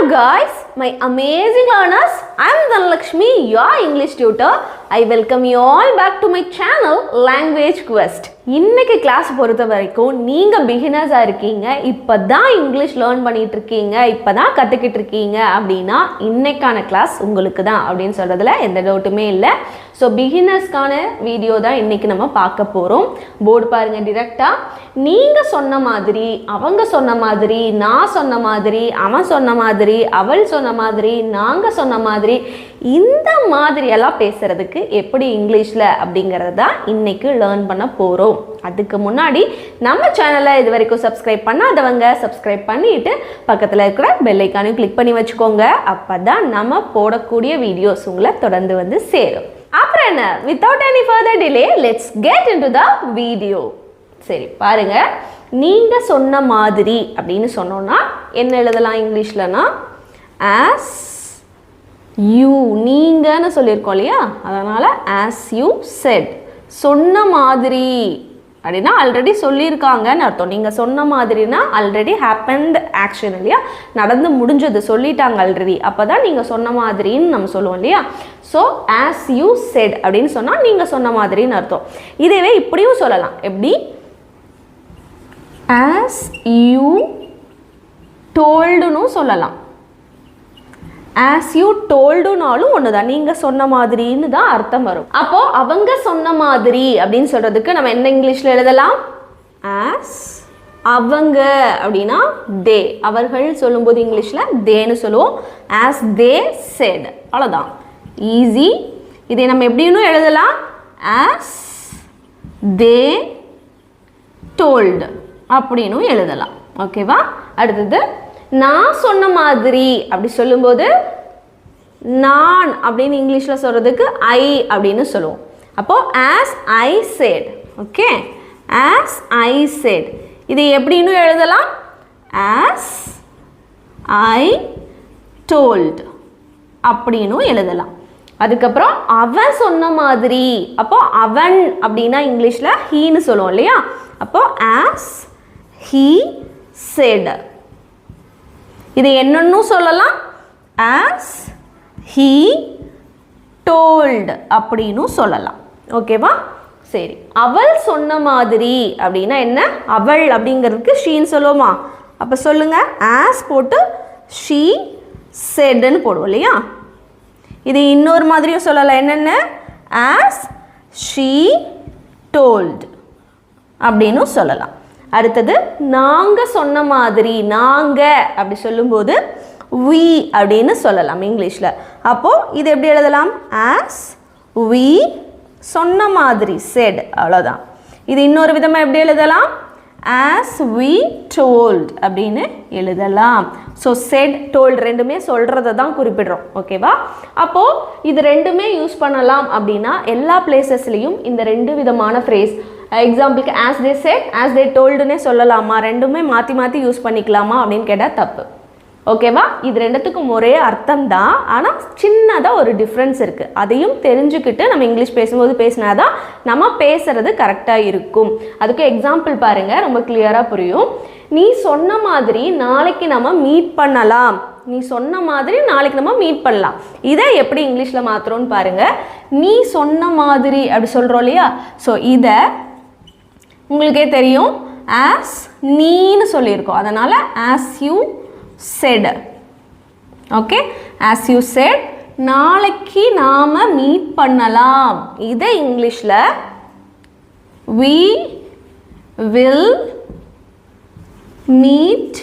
Hello guys, my amazing learners. I am Dhanalakshmi, your English tutor. I welcome you all back to my channel Language Quest. இன்னைக்கு class பொறுத்த வரைக்கும் நீங்க பிகினர்ஸா இருக்கீங்க, இப்பதான் English learn பண்ணிட்டு இருக்கீங்க, இப்பதான் கத்துக்கிட்டு இருக்கீங்க அப்படின்னா இன்னைக்கான கிளாஸ் உங்களுக்கு தான் அப்படின்னு சொல்றதுல எந்த டவுட்டுமே இல்லை. ஸோ பிகினர்ஸ்க்கான வீடியோ தான் இன்னைக்கு நம்ம பார்க்க போறோம். போர்டு பாருங்க டிரெக்டா. நீங்க சொன்ன மாதிரி, அவங்க சொன்ன மாதிரி, நான் சொன்ன மாதிரி, அவன் சொன்ன மாதிரி, அவள் சொன்ன மாதிரி, நாங்க சொன்ன மாதிரி, இந்த மாதிரி எல்லாம் பேசுறதுக்கு எப்படி இங்கிலீஷ்ல அப்படிங்கறத தான் இன்னைக்கு லேர்ன் பண்ண போறோம். அதுக்கு முன்னாடி நம்ம சேனலை இது வரைக்கும் சப்ஸ்கிரைப் பண்ணாதவங்க சப்ஸ்கிரைப் பண்ணிட்டு பக்கத்தில் இருக்கிற பெல் ஐக்கானையும் கிளிக் பண்ணி வச்சுக்கோங்க. அப்பதான் நம்ம போடக்கூடிய வீடியோஸ் உங்களை தொடர்ந்து வந்து சேரும். அப்புறம் என்ன, without any further delay let's get into the video. சரி பாருங்க, நீங்க சொன்ன மாதிரி அப்படின்னு சொன்னோம்னா என்ன எழுதலாம் இங்கிலீஷ்லனா? ஆஸ் யூ, நீங்கன்னு சொல்லியிருக்கோம் இல்லையா, அதனால ஆஸ் யூ செட். சொன்ன மாதிரி அப்படின்னா ஆல்ரெடி சொல்லியிருக்காங்கன்னு அர்த்தம். நீங்கள் சொன்ன மாதிரினா ஆல்ரெடி ஹேப்பன்ட் ஆக்ஷன் இல்லையா, நடந்து முடிஞ்சது, சொல்லிட்டாங்க ஆல்ரெடி. அப்போ தான் நீங்கள் சொன்ன மாதிரின்னு நம்ம சொல்லுவோம் இல்லையா. ஸோ ஆஸ் யூ செட் அப்படின்னு சொன்னால் நீங்கள் சொன்ன மாதிரின்னு அர்த்தம். இதுவே இப்படியும் சொல்லலாம். எப்படி? ஆஸ் யூ டோல்டுன்னு சொல்லலாம். ஆஸ் யூ டோல்டுனாலும் ஒன்று தான், நீங்கள் சொன்ன மாதிரின்னு தான் அர்த்தம் வரும். அப்போ அவங்க சொன்ன மாதிரி அப்படின்னு சொல்றதுக்கு நம்ம என்ன இங்கிலீஷில் எழுதலாம்? ஆஸ் அவங்க அப்படின்னா தே. அவர்கள் சொல்லும்போது இங்கிலீஷில் தேன்னு சொல்லுவோம். ஆஸ் தே செட், அவ்வளோதான், ஈஸி. இதை நம்ம எப்படின்னு எழுதலாம்? ஆஸ் தே டோல்டு அப்படின்னு எழுதலாம். ஓகேவா? அடுத்தது நான் சொன்ன மாதிரி அப்படி சொல்லும்போது நான் அப்படின்னு இங்கிலீஷில் சொல்கிறதுக்கு ஐ அப்படின்னு சொல்லுவோம். அப்போது as I set. Okay, as I set. இது எப்படின்னு எழுதலாம்? ஆஸ் ஐ டோல்டு அப்படின்னு எழுதலாம். அதுக்கப்புறம் அவன் சொன்ன மாதிரி, அப்போ அவன் அப்படின்னா இங்கிலீஷில் ஹீன்னு சொல்லுவோம் இல்லையா. அப்போ ஆஸ் ஹீ செட். இது என்னன்னு சொல்லலாம்? ஆஸ் ஹீ டோல்டு அப்படின்னு சொல்லலாம். ஓகேவா? சரி, அவள் சொன்ன மாதிரி அப்படின்னா என்ன? அவள் அப்படிங்கிறதுக்கு ஷீன்னு சொல்லுவோமா? அப்போ சொல்லுங்க, ஆஸ் போட்டு ஷீ செட்னு போடுவோம் இல்லையா. இது இன்னொரு மாதிரியும் சொல்லலாம். என்னென்ன? ஆஸ் ஷீ டோல்டு அப்படின்னு சொல்லலாம். அடுத்தது நாங்கள் சொன்ன மாதிரி, நாங்கள் அப்படி சொல்லும்போது we அப்படின்னு சொல்லலாம் இங்கிலீஷில். அப்போது இது எப்படி எழுதலாம்? ஆஸ் we சொன்ன மாதிரி செட், அவ்வளோதான். இது இன்னொரு விதமாக எப்படி எழுதலாம்? ஆஸ் we told அப்படின்னு எழுதலாம். ஸோ செட் டோல்ட் ரெண்டுமே சொல்கிறத தான் குறிப்பிடுறோம். ஓகேவா? அப்போது இது ரெண்டுமே யூஸ் பண்ணலாம் அப்படின்னா எல்லா பிளேசஸ்லேயும் இந்த ரெண்டு விதமான ஃப்ரேஸ், எக்ஸாம்பிளுக்கு as they said, as they டோல்டுன்னே சொல்லலாமா, ரெண்டுமே மாற்றி மாற்றி யூஸ் பண்ணிக்கலாமா அப்படின்னு கேட்டால் தப்பு. ஓகேவா? இது ரெண்டுத்துக்கும் ஒரே அர்த்தம் தான், ஆனால் சின்னதாக ஒரு டிஃப்ரென்ஸ் இருக்குது. அதையும் தெரிஞ்சுக்கிட்டு நம்ம இங்கிலீஷ் பேசும்போது பேசினாதான் நம்ம பேசுறது கரெக்டாக இருக்கும். அதுக்கு எக்ஸாம்பிள் பாருங்கள், ரொம்ப கிளியராக புரியும். நீ சொன்ன மாதிரி நாளைக்கு நம்ம மீட் பண்ணலாம். நீ சொன்ன மாதிரி நாளைக்கு நம்ம மீட் பண்ணலாம். இதை எப்படி இங்கிலீஷில் மாற்றுறோன்னு பாருங்கள். நீ சொன்ன மாதிரி அப்படி சொல்கிறோம் இல்லையா. ஸோ இதை உங்களுக்கே தெரியும், ஆஸ் நீன்னு சொல்லியிருக்கோம், அதனால் as you said. Okay, as you said, நாளைக்கு நாம் மீட் பண்ணலாம். இதை இங்கிலீஷில் we will meet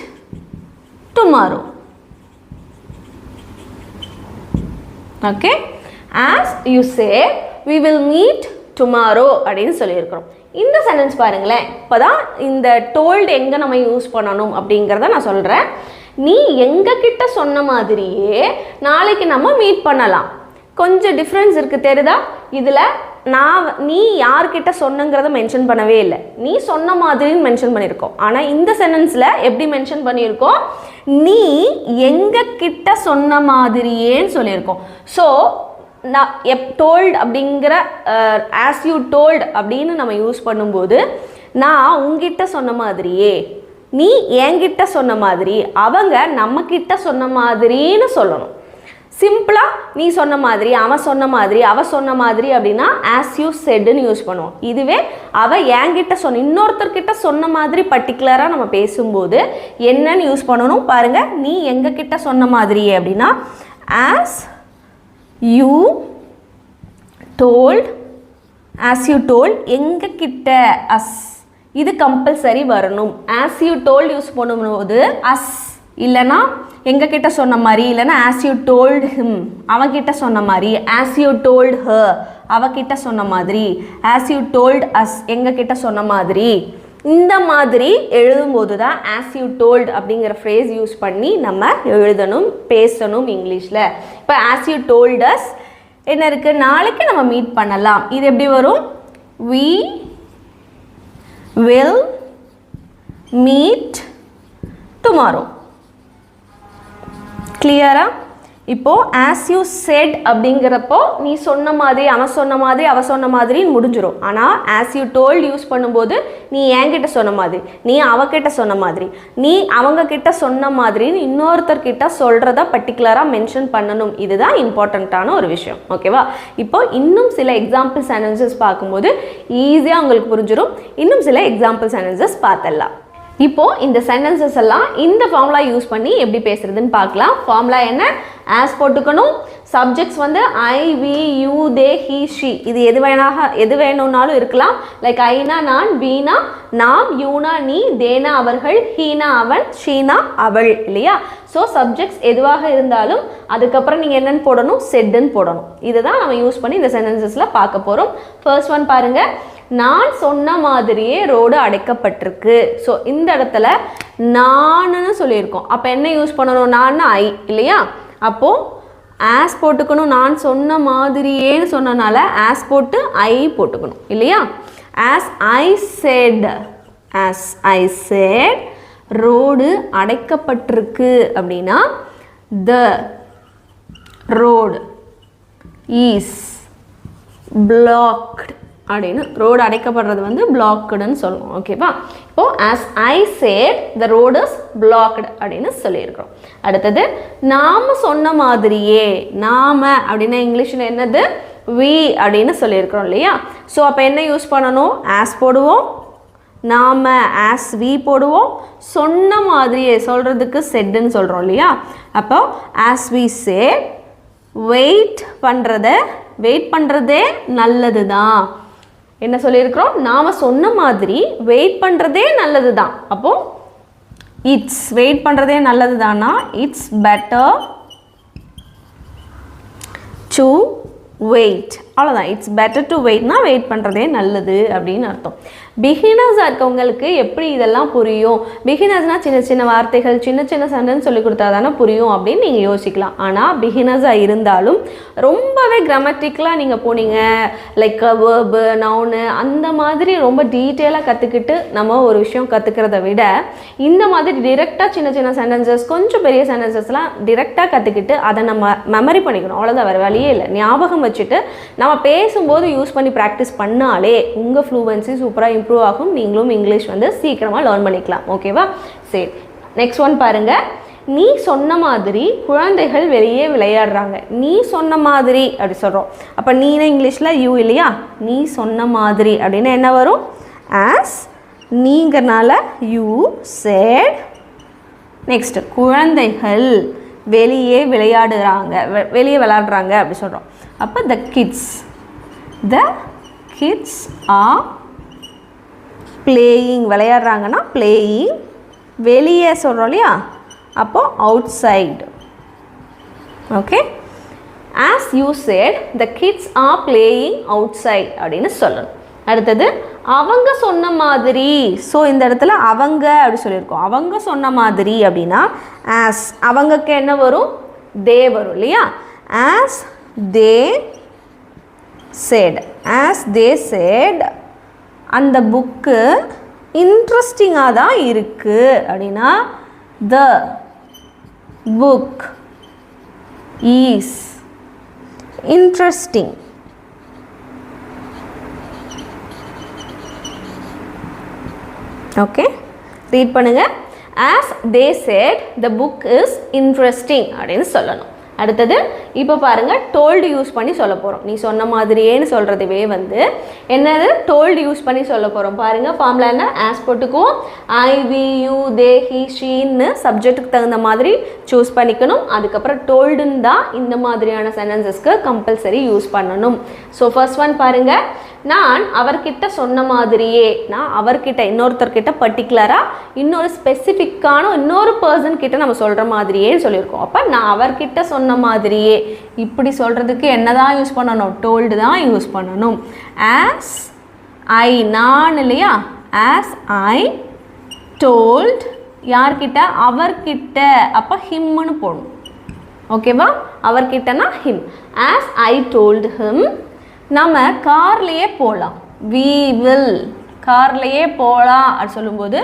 tomorrow. Okay, as you say we will meet tomorrow அப்படின்னு சொல்லியிருக்கிறோம். இந்த சென்டென்ஸ் பாருங்களேன். இப்போதான் இந்த டோல்டு எங்கே நம்ம யூஸ் பண்ணணும் அப்படிங்கிறத நான் சொல்கிறேன். நீ எங்ககிட்ட சொன்ன மாதிரியே நாளைக்கு நம்ம மீட் பண்ணலாம். கொஞ்சம் டிஃப்ரென்ஸ் இருக்குது, தெரியுதா? இதில் நீ யார்கிட்ட சொன்னங்கிறத மென்ஷன் பண்ணவே இல்லை, நீ சொன்ன மாதிரின்னு மென்ஷன் பண்ணியிருக்கோம். ஆனால் இந்த சென்டென்ஸில் எப்படி மென்ஷன் பண்ணியிருக்கோம்? நீ எங்ககிட்ட சொன்ன மாதிரியேன்னு சொல்லியிருக்கோம். ஸோ நான் டோல்டு அப்படிங்கிற ஆஸ் யூ டோல்டு அப்படின்னு நம்ம யூஸ் பண்ணும்போது நான் உங்ககிட்ட சொன்ன மாதிரியே நீ என்கிட்ட சொன்ன மாதிரி, அவங்க நம்ம கிட்ட சொன்ன மாதிரின்னு சொல்லணும். சிம்பிளா நீ சொன்ன மாதிரி, அவன் சொன்ன மாதிரி, அவ சொன்ன மாதிரி அப்படின்னா as you saidன்னு யூஸ் பண்ணுவோம். இதுவே அவ என்கிட்ட சொன்ன, இன்னொருத்தர்கிட்ட சொன்ன மாதிரி பர்டிகுலராக நம்ம பேசும்போது என்னன்னு யூஸ் பண்ணணும் பாருங்க. நீ எங்க கிட்ட சொன்ன மாதிரி அப்படின்னா as you told, as you told, எங்க கிட்ட us, இது கம்பல்சரி வரணும். as you told யூஸ் பண்ணும்போது us இல்லைனா எங்க கிட்ட சொன்ன மாதிரி, இல்லைனா as you told him அவன்கிட்ட சொன்ன மாதிரி, as you told her அவகிட்ட சொன்ன மாதிரி, as you told us எங்க கிட்ட சொன்ன மாதிரி, இந்த மாதிரி எழுதும்போது தான் as you told அப்படிங்கிற ஃப்ரேஸ் யூஸ் பண்ணி நம்ம எழுதணும், பேசணும் இங்கிலீஷில். இப்போ as you told us என்ன இருக்கு, நாளைக்கு நம்ம மீட் பண்ணலாம். இது எப்படி வரும், we will meet tomorrow. கிளியரா? இப்போ as you said அப்படிங்கிறப்போ நீ சொன்ன மாதிரி, அவன் சொன்ன மாதிரி, அவ சொன்ன மாதிரின்னு முடிஞ்சிடும். ஆனால் as you told யூஸ் பண்ணும்போது நீ என்கிட்ட சொன்ன மாதிரி, நீ அவகிட்ட சொன்ன மாதிரி, நீ அவங்க கிட்ட சொன்ன மாதிரின்னு இன்னொருத்தர்கிட்ட சொல்கிறத பர்டிகுலராக மென்ஷன் பண்ணணும். இதுதான் இம்பார்ட்டண்ட்டான ஒரு விஷயம். ஓகேவா? இப்போ இன்னும் சில எக்ஸாம்பிள் சென்டென்சஸ் பார்க்கும்போது ஈஸியாக உங்களுக்கு புரிஞ்சிடும். இன்னும் சில எக்ஸாம்பிள் சென்டென்சஸ் பார்த்தலாம். இப்போ இந்த சென்டென்சஸ் எல்லாம் இந்த ஃபார்முலா யூஸ் பண்ணி எப்படி பேசுறதுன்னு பார்க்கலாம். ஃபார்முலா என்ன, ஆஸ் போட்டுக்கணும். சப்ஜெக்ட்ஸ் வந்து I, we, you, they, he, she, இது எது வேணும்னாலும் இருக்கலாம். லைக் ஐனா நான், பீனா நாம், யூனா நீ, தேனா அவர்கள், ஹீனா அவன், ஷீனா அவள், இல்லையா? ஸோ சப்ஜெக்ட்ஸ் எதுவாக இருந்தாலும் அதுக்கப்புறம் நீங்கள் என்னென்னு போடணும், செட்டுன்னு போடணும். இதுதான் நம்ம யூஸ் பண்ணி இந்த சென்டென்சஸில் பார்க்க போகிறோம். ஃபர்ஸ்ட் ஒன் பாருங்கள், நான் சொன்ன மாதிரியே ரோடு அடைக்கப்பட்டிருக்கு. ஸோ இந்த இடத்துல நான்னு சொல்லியிருக்கோம். அப்போ என்ன யூஸ் பண்ணணும், நான் ஐ இல்லையா? அப்போது ஆஸ் போட்டுக்கணும். நான் சொன்ன மாதிரியேன்னு சொன்னனால ஆஸ் போட்டு ஐ போட்டுக்கணும் இல்லையா? ஆஸ் ஐ செட் ரோடு அடைக்கப்பட்டிருக்கு அப்படின்னா த ரோடு இஸ் பிளாக்டு அப்படின்னு, ரோடு அடைக்கப்படுறது வந்து பிளாக்டுன்னு சொல்லுவோம். ஓகேவா? இப்போது as I said the road is blocked அப்படின்னு சொல்லியிருக்கிறோம். அடுத்தது நாம் சொன்ன மாதிரியே, நாம அப்படின்னா இங்கிலீஷில் என்னது, we அப்படின்னு சொல்லியிருக்கிறோம் இல்லையா? ஸோ அப்போ என்ன யூஸ் பண்ணணும், as போடுவோம், நாம as we போடுவோம், சொன்ன மாதிரியே சொல்கிறதுக்கு செட்டுன்னு சொல்கிறோம் இல்லையா? அப்போ as we say வெயிட் பண்ணுறதே நல்லது தான். என்ன சொல்லியிருக்கிறோம், நாம் சொன்ன மாதிரி வெயிட் பண்ணுறதே நல்லது தான். அப்போது இட்ஸ் வெயிட் பண்ணுறதே நல்லது தானா, இட்ஸ் பெட்டர் டு வெயிட், அவ்வளோதான். இட்ஸ் பெட்டர் டு வெயிட்னா வெயிட் பண்ணுறதே நல்லது அப்படின்னு அர்த்தம். பிகினர்ஸாக இருக்கவங்களுக்கு எப்படி இதெல்லாம் புரியும், பிகினர்ஸ்னால் சின்ன சின்ன வார்த்தைகள், சின்ன சின்ன சென்டென்ஸ் சொல்லி கொடுத்தா தானே புரியும் அப்படின்னு நீங்கள் யோசிக்கலாம். ஆனால் பிகினர்ஸாக இருந்தாலும் ரொம்பவே கிராமட்டிக்கலாக நீங்கள் போனீங்க, லைக் வேர்பு, நவுனு அந்த மாதிரி ரொம்ப டீட்டெயிலாக கற்றுக்கிட்டு நம்ம ஒரு விஷயம் கற்றுக்கிறத விட இந்த மாதிரி டிரெக்டாக சின்ன சின்ன சென்டென்சஸ், கொஞ்சம் பெரிய சென்டென்சஸ்லாம் டிரெக்டாக கற்றுக்கிட்டு அதை நம்ம மெமரி பண்ணிக்கணும். அவ்வளோதான், வேறு வழியே இல்லை. ஞாபகம் வச்சுட்டு நம்ம பேசும்போது யூஸ் பண்ணி ப்ராக்டிஸ் பண்ணாலே உங்கள் ஃப்ளூவன்சி சூப்பராக இம்ப்ரூவ் ஆகும். நீங்களும் இங்கிலீஷ் வந்து சீக்கிரமாக லேர்ன் பண்ணிக்கலாம். ஓகேவா? சரி, நெக்ஸ்ட் ஒன் பாருங்கள். நீ சொன்ன மாதிரி குழந்தைகள் வெளியே விளையாடுறாங்க. நீ சொன்ன மாதிரி அப்படி சொல்கிறோம். அப்போ நீனா இங்கிலீஷில் யூ இல்லையா? நீ சொன்ன மாதிரி அப்படின்னா என்ன வரும், ஆஸ் நீங்கனால யூ said. நெக்ஸ்ட் குழந்தைகள் வெளியே விளையாடுறாங்க, அப்படி சொல்கிறோம். அப்போ the kids are playing, விளையாடுறாங்கன்னா playing, வெளியே சொல்கிறோம் இல்லையா? அப்போ outside. Okay, as you said the kids are playing outside அப்படின்னு சொல்லணும். அடுத்தது அவங்க சொன்ன மாதிரி. ஸோ இந்த இடத்துல அவங்க அப்படி சொல்லியிருக்கோம். அவங்க சொன்ன மாதிரி அப்படின்னா as, அவங்களுக்கு என்ன வரும், they வரும் இல்லையா? as they said அந்த புக்கு இன்ட்ரெஸ்டிங்காக தான் இருக்குது அப்படின்னா the book is interesting. Okay, read பண்ணுங்க. as they said the book is interesting அப்படின்னு சொல்லணும். அடுத்தது இப்போ பாருங்க told யூஸ் பண்ணி சொல்ல போகிறோம். நீ சொன்ன மாதிரியேன்னு சொல்கிறதுவே வந்து என்னது told யூஸ் பண்ணி சொல்ல போகிறோம். பாருங்க ஃபார்முலா என்ன, as போட்டுக்குவோம். I, we, you, they, he, sheன்னு சப்ஜெக்ட்டுக்கு தகுந்த மாதிரி சூஸ் பண்ணிக்கணும். அதுக்கப்புறம் toldன்னு தான் இந்த மாதிரியான சென்டென்சஸ்க்கு கம்பல்சரி யூஸ் பண்ணணும். ஸோ ஃபர்ஸ்ட் ஒன் பாருங்க, நான் அவர்கிட்ட சொன்ன மாதிரியே, நான் அவர்கிட்ட இன்னொருத்தர்கிட்ட பர்டிகுலராக இன்னொரு ஸ்பெசிஃபிக்கான இன்னொரு பர்சன் கிட்ட நம்ம சொல்கிற மாதிரியே சொல்லியிருக்கோம். அப்போ நான் அவர்கிட்ட சொன்ன மாதிரியே இப்படி சொல்கிறதுக்கு என்ன தான் யூஸ் பண்ணணும், டோல்டு தான் யூஸ் பண்ணணும். ஆஸ் ஐ, நான் இல்லையா, ஆஸ் ஐ டோல்ட் யார்கிட்ட, அவர்கிட்ட, அப்போ ஹிம்னு போடணும். ஓகேவா, அவர்கிட்டனா him. As I told him. நம்ம கார்லேயே போகலாம், we will, கார்லேயே போகலாம் அது சொல்லும்போது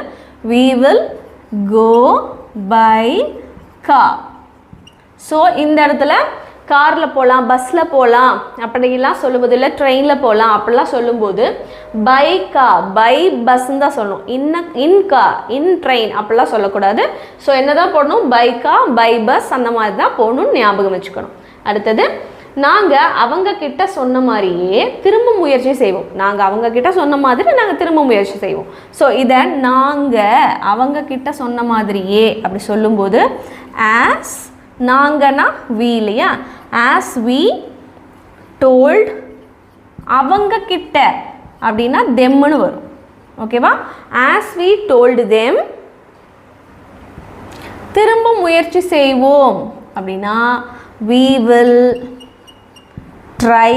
we will go by car. So இந்த இடத்துல காரில் போகலாம், பஸ்ஸில் போகலாம் அப்படிலாம் சொல்லும்போது, இல்லை ட்ரெயினில் போகலாம் அப்படிலாம் சொல்லும்போது பை கார், பை பஸ்ன்னு தான் சொல்லணும். இன் கார், இன் ட்ரெயின் அப்படிலாம் சொல்லக்கூடாது. ஸோ என்ன தான் போடணும், பை கார், பை பஸ் அந்த மாதிரி தான் போகணும்னு ஞாபகம் வச்சுக்கணும். அடுத்தது நாங்கள் அவங்க கிட்ட சொன்ன மாதிரியே திரும்ப முயற்சி செய்வோம். நாங்கள் அவங்க கிட்ட சொன்ன மாதிரி நாங்கள் திரும்ப முயற்சி செய்வோம். ஸோ இதை நாங்கள் அவங்க கிட்ட சொன்ன மாதிரியே அப்படி சொல்லும்போது ஆஸ், நாங்கன்னா we இல்லையா, as we told அவங்க கிட்ட அப்படின்னா themன்னு வரும். ஓகேவா, as we told them திரும்ப முயற்சி செய்வோம் அப்படின்னா we will try,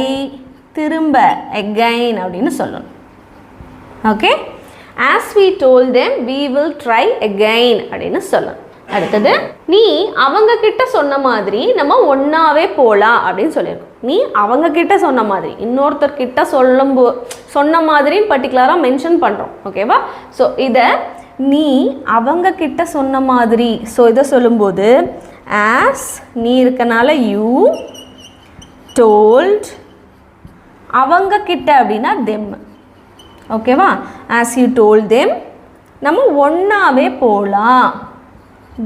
திரும்ப again அப்படின்னு சொல்லணும். Okay, as we told them we will try again அப்படின்னு சொல்லணும். அடுத்தது நீ அவங்க கிட்ட சொன்ன மாதிரி நம்ம ஒன்றாவே போகலாம் அப்படின்னு சொல்லியிருக்கோம். நீ அவங்க கிட்ட சொன்ன மாதிரி இன்னொருத்தர்கிட்ட சொன்ன மாதிரின்னு பர்டிகுலராக மென்ஷன் பண்ணுறோம். ஓகேவா, ஸோ இதை நீ அவங்க கிட்ட சொன்ன மாதிரி, ஸோ இதை சொல்லும்போது ஆஸ் நீ இருக்கனால யூ, டோல்ட் அவங்க கிட்ட அப்படின்னா தெம். ஓகேவா, ஆஸ் யூ டோல்ட் தெம் நம்ம ஒன்றாவே போகலாம்,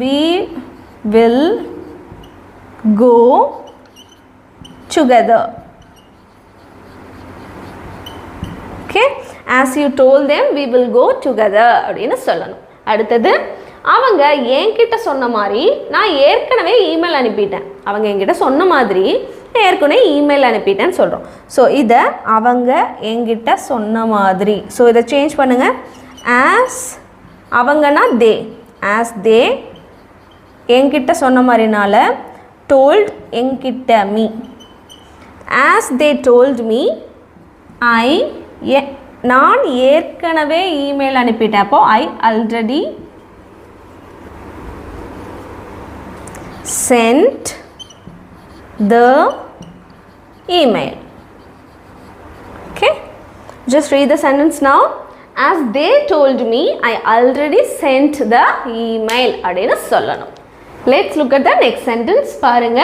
we will go together. Okay, as you told them we will go together அப்படின்னு சொல்லணும். அடுத்தது அவங்க என்கிட்ட சொன்ன மாதிரி நான் ஏற்கனவே இமெயில் அனுப்பிட்டேன், அவங்க என்கிட்ட சொன்ன மாதிரி ஏற்கனவே இமெயில் அனுப்பிட்டேன்னு சொல்கிறோம். ஸோ இதை அவங்க என்கிட்ட சொன்ன மாதிரி, ஸோ இதை சேஞ்ச் பண்ணுங்கள். ஆஸ் அவங்கன்னா தே, ஆஸ் தே என்கிட்ட சொன்ன மாதிரினால டோல்ட் என்கிட்ட me. As they told me I, நான் ஏற்கனவே இமெயில் அனுப்பிட்டேன், அப்போ I already sent the email. Okay, just read the sentence now. As they told me I already sent the email அப்படினு சொல்லணும். Let's look at the next sentence. பாருங்க,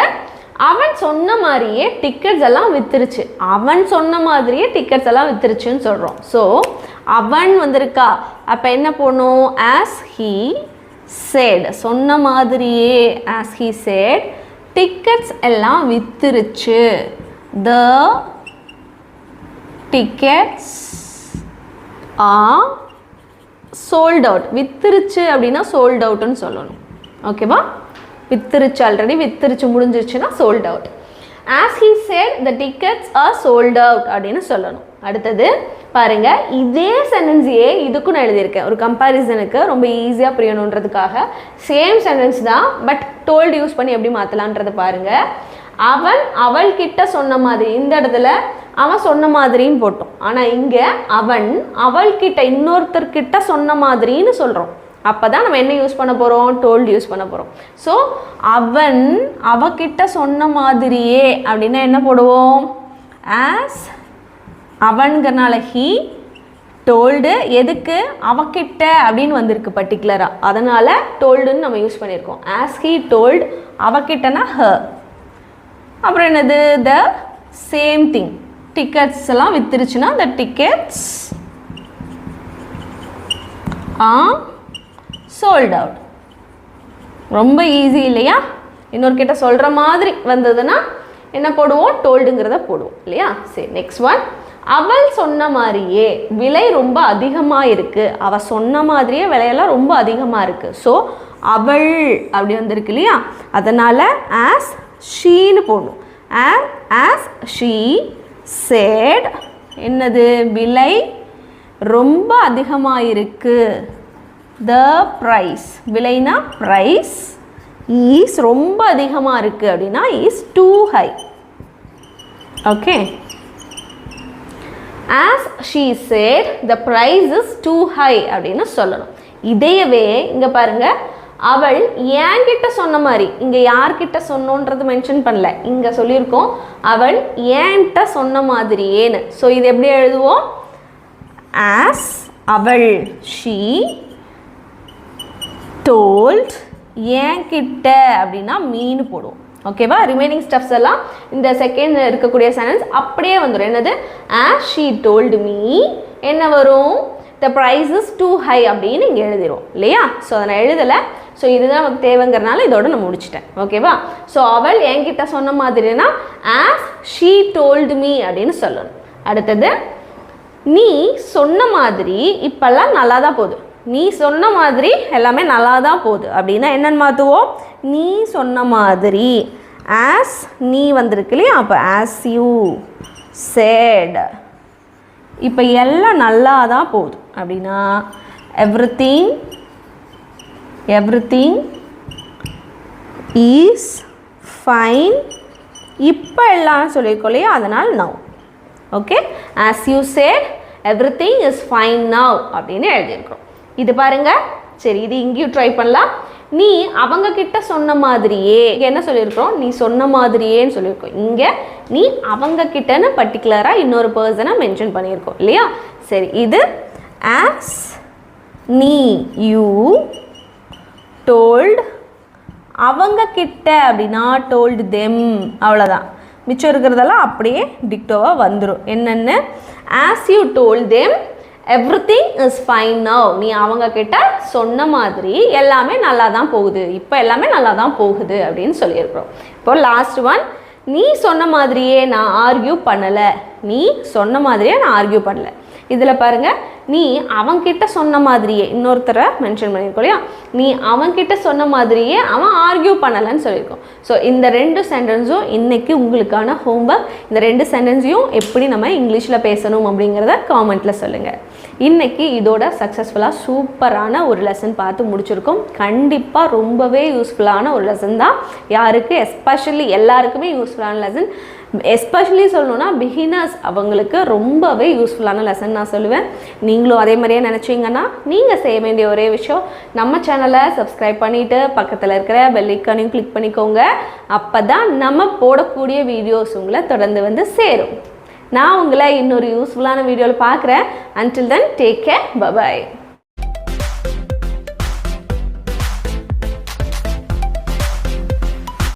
அவன் சொன்ன மாதிரியே டிக்கெட்ஸ் எல்லாம் வித்துருச்சு, அவன் சொன்ன மாதிரியே டிக்கெட்ஸ் எல்லாம் வித்துருச்சுன்னு சொல்கிறோம். ஸோ அவன் வந்திருக்கா, அப்போ என்ன போடணும், as he said, சொன்ன மாதிரியே as he said டிக்கெட்ஸ் எல்லாம் வித்துருச்சு, the tickets are sold out. வித்துருச்சு அப்படின்னா sold outன்னு சொல்லணும். ஓகேவா, வித்துருச்சு, already வித்துருச்சு முடிஞ்சிருச்சுன்னா sold out. as he said the tickets are sold out அப்படின்னு சொல்லணும். அடுத்தது பாருங்க, இதே சென்டென்ஸையே இதுக்கும் நான் எழுதியிருக்கேன் ஒரு கம்பேரிசனுக்கு, ரொம்ப ஈஸியாக புரியணுன்றதுக்காக. சேம் சென்டென்ஸ் தான், பட் டோல்டு யூஸ் பண்ணி எப்படி மாற்றலான்றது பாருங்க. அவன் அவள் கிட்ட சொன்ன மாதிரி, இந்த இடத்துல அவன் சொன்ன மாதிரின்னு போட்டோம், ஆனால் இங்கே அவன் அவள்கிட்ட இன்னொருத்தர்கிட்ட சொன்ன மாதிரின்னு சொல்கிறோம். அப்போ தான் நம்ம என்ன யூஸ் பண்ண போகிறோம், டோல்டு யூஸ் பண்ண போகிறோம். ஸோ அவன் அவகிட்ட சொன்ன மாதிரியே அப்படின்னா என்ன போடுவோம், ஆஸ் அவன்கிறனால ஹீ, டோல்டு எதுக்கு அவகிட்ட அப்படின்னு வந்திருக்கு பர்டிகுலராக, அதனால் டோல்டுன்னு நம்ம யூஸ் பண்ணியிருக்கோம். ஆஸ் ஹீ டோல்டு, அவகிட்டனா ஹர். அப்புறம் என்னது, த சேம் திங், டிக்கெட்ஸ் எல்லாம் வித்துருச்சுன்னா the tickets are sold out. ரொம்ப ஈஸி இல்லையா? இன்னொருக்கிட்ட சொல்கிற மாதிரி வந்ததுன்னா என்ன போடுவோம்? டோல்டுங்கிறத போடுவோம் இல்லையா? சரி, நெக்ஸ்ட் ஒன். அவள் சொன்ன மாதிரியே விலை ரொம்ப அதிகமாக இருக்குது. அவள் சொன்ன மாதிரியே விலையெல்லாம் ரொம்ப அதிகமாக இருக்குது. ஸோ அவள் அப்படி வந்திருக்கு இல்லையா? அதனால் ஆஸ் ஷீன்னு போடணும். ஆஸ் ஷீ சேட் என்னது? விலை ரொம்ப அதிகமாக இருக்குது. த ப்ரைஸ், விலைனா ப்ரைஸ், ஈஸ் ரொம்ப அதிகமாக இருக்குது அப்படின்னா is too high. Okay, as she said the price is too high அப்படின்னு சொல்லணும். இதையவே இங்கே பாருங்க, அவள் என்கிட்ட சொன்ன மாதிரி, இங்கே யார்கிட்ட சொன்னோன்றது மென்ஷன் பண்ணல, இங்கே சொல்லியிருக்கோம் அவள் என்கிட்ட சொன்ன மாதிரியேன்னு. ஸோ இது எப்படி எழுதுவோம்? as அவள், she told, என்கிட்ட அப்படின்னா மீன்னு போடுவோம். ஓகேவா? ரிமைனிங் ஸ்டெப்ஸ் எல்லாம் இந்த செகண்ட் இருக்கக்கூடிய சென்டென்ஸ் அப்படியே வந்துடும். என்னது? as she told me என்ன வரும்? the price is too high அப்படின்னு இங்கே எழுதிடும் இல்லையா? ஸோ அதை நான் எழுதலை. ஸோ இதுதான் நமக்கு தேவைங்கிறனால இதோட நான் முடிச்சிட்டேன். ஓகேவா? ஸோ அவள் என்கிட்ட சொன்ன மாதிரினா as she told me அப்படின்னு சொல்லணும். அடுத்தது, நீ சொன்ன மாதிரி இப்பெல்லாம் நல்லா தான் போகுது. நீ சொன்ன மாதிரி எல்லாமே நல்லா தான் போகுது அப்படின்னா என்னென்னு மாற்றுவோம்? நீ சொன்ன மாதிரி as நீ வந்திருக்கு இல்லையா? அப்போ as you said. இப்போ எல்லாம் நல்லா தான் போகுது அப்படின்னா everything is fine. இப்போ எல்லாம் சொல்லியிருக்கோம் இல்லையா? அதனால் now. Okay, as you said everything is fine now அப்படின்னு எழுதியிருக்கிறோம். இது பாருங்க. சரி, இது இங்கேயும் ட்ரை பண்ணலாம். நீ அவங்க கிட்ட சொன்ன மாதிரியே, என்ன சொல்லியிருக்கிறோம்? நீ சொன்ன மாதிரியேன்னு சொல்லியிருக்கோம். இங்கே நீ அவங்க கிட்டன்னு பர்டிகுலராக இன்னொரு பர்சனை மென்ஷன் பண்ணியிருக்கோம் இல்லையா? சரி, இது as நீ you told அவங்க கிட்ட அப்படின்னா told them, அவ்வளோதான். மிச்சம் இருக்கிறதெல்லாம் அப்படியே டிக்டோவாக வந்துடும். என்னென்னு? as you told them everything is fine now. நீ அவங்க கிட்ட சொன்ன மாதிரி எல்லாமே நல்லா தான் போகுது, இப்போ எல்லாமே நல்லா தான் போகுது அப்படின்னு சொல்லியிருக்கிறோம். இப்போ லாஸ்ட் ஒன். நீ சொன்ன மாதிரியே நான் ஆர்கியூ பண்ணலை. நீ சொன்ன மாதிரியே நான் ஆர்கியூ பண்ணலை. இதில் பாருங்கள், நீ அவன்கிட்ட சொன்ன மாதிரியே இன்னொருத்தரை மென்ஷன் பண்ணியிருக்கோம் இல்லையா? நீ அவன்கிட்ட சொன்ன மாதிரியே அவன் ஆர்கியூ பண்ணலைன்னு சொல்லியிருக்கோம். ஸோ இந்த ரெண்டு சென்டென்ஸும் இன்றைக்கி உங்களுக்கான ஹோம்ஒர்க். இந்த ரெண்டு சென்டென்ஸையும் எப்படி நம்ம இங்கிலீஷில் பேசணும் அப்படிங்கிறத காமெண்ட்டில் சொல்லுங்கள். இன்றைக்கி இதோட சக்ஸஸ்ஃபுல்லாக சூப்பரான ஒரு லெசன் பார்த்து முடிச்சிருக்கோம். கண்டிப்பாக ரொம்பவே யூஸ்ஃபுல்லான ஒரு லெசன் தான். யாருக்கு? எஸ்பெஷலி எல்லாருக்குமே யூஸ்ஃபுல்லான லெசன். எஸ்பெஷலி சொல்லணுன்னா பிகினர்ஸ் அவங்களுக்கு ரொம்பவே யூஸ்ஃபுல்லான லெசன் நான் சொல்லுவேன். நீங்களும் அதே மாதிரியே நினச்சிங்கன்னா நீங்கள் செய்ய வேண்டிய ஒரே விஷயம், நம்ம சேனலை சப்ஸ்கிரைப் பண்ணிவிட்டு பக்கத்தில் இருக்கிற பெல் ஐக்கானையும் கிளிக் பண்ணிக்கோங்க. அப்போ தான் நம்ம போடக்கூடிய வீடியோஸ் உங்களை தொடர்ந்து வந்து சேரும். நான் உங்களை இன்னொரு யூஸ்ஃபுல்லான வீடியோவில் பார்க்குறேன். Until then, take care. Bye-bye.